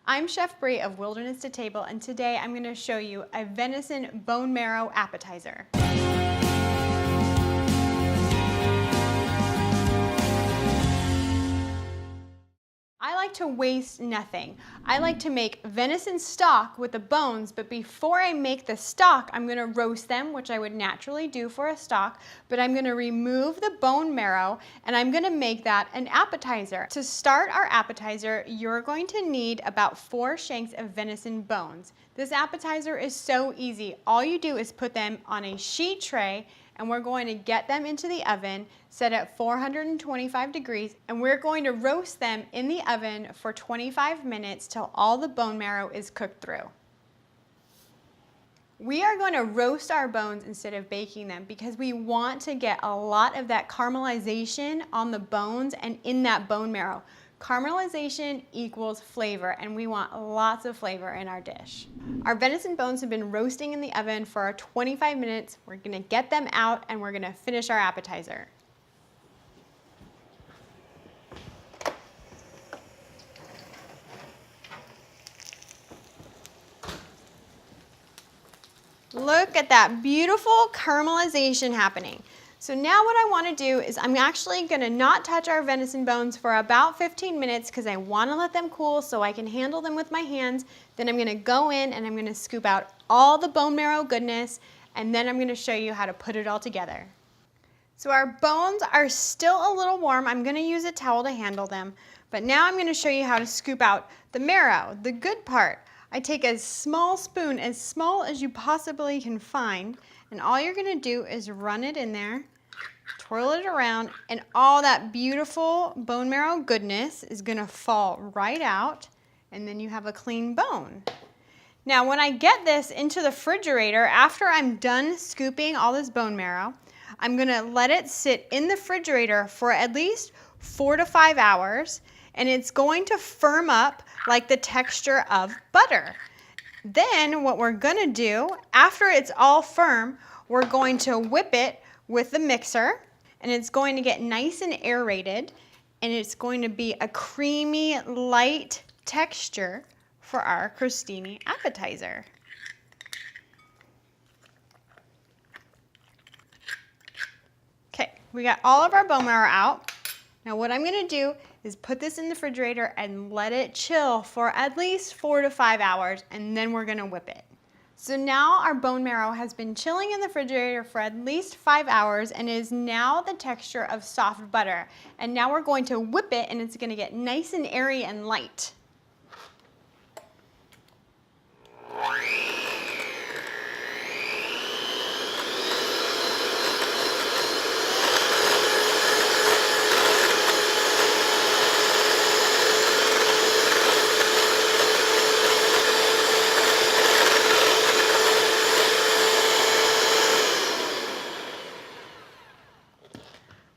I'm Chef Bree of Wilderness to Table, and today I'm going to show you a venison bone marrow appetizer. I like to waste nothing. I like to make venison stock with the bones, but before I make the stock, I'm going to roast them, which I would naturally do for a stock, but I'm going to remove the bone marrow and I'm going to make that an appetizer. To start our appetizer, you're going to need about 4 shanks of venison bones. This appetizer is so easy. All you do is put them on a sheet tray and we're going to get them into the oven, set at 425 degrees, and we're going to roast them in the oven for 25 minutes till all the bone marrow is cooked through. We are going to roast our bones instead of baking them because we want to get a lot of that caramelization on the bones and in that bone marrow. Caramelization equals flavor, and we want lots of flavor in our dish. Our venison bones have been roasting in the oven for 25 minutes. We're gonna get them out and we're gonna finish our appetizer. Look at that beautiful caramelization happening. So now what I want to do is I'm actually going to not touch our venison bones for about 15 minutes because I want to let them cool so I can handle them with my hands. Then I'm going to go in and I'm going to scoop out all the bone marrow goodness, and then I'm going to show you how to put it all together. So our bones are still a little warm. I'm going to use a towel to handle them, but now I'm going to show you how to scoop out the marrow, the good part. I take a small spoon, as small as you possibly can find, and all you're going to do is run it in there, twirl it around, and all that beautiful bone marrow goodness is going to fall right out, and then you have a clean bone. Now when I get this into the refrigerator, after I'm done scooping all this bone marrow, I'm going to let it sit in the refrigerator for at least 4 to 5 hours, and it's going to firm up like the texture of butter. Then what we're going to do, after it's all firm, we're going to whip it with the mixer, and it's going to get nice and aerated, and it's going to be a creamy, light texture for our crostini appetizer. Okay, we got all of our bone marrow out. Now what I'm going to do is put this in the refrigerator and let it chill for at least 4 to 5 hours, and then we're going to whip it. So now our bone marrow has been chilling in the refrigerator for at least 5 hours and is now the texture of soft butter. And now we're going to whip it, and it's going to get nice and airy and light.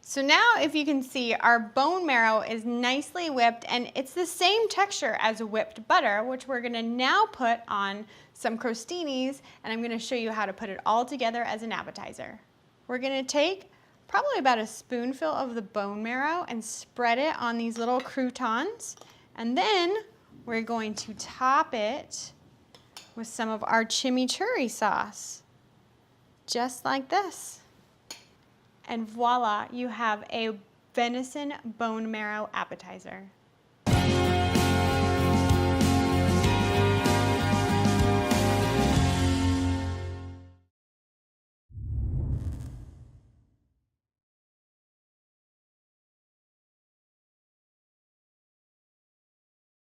So now if you can see, our bone marrow is nicely whipped, and it's the same texture as whipped butter, which we're gonna now put on some crostinis, and I'm gonna show you how to put it all together as an appetizer. We're gonna take probably about a spoonful of the bone marrow and spread it on these little croutons, and then we're going to top it with some of our chimichurri sauce, just like this. And voila, you have a venison bone marrow appetizer.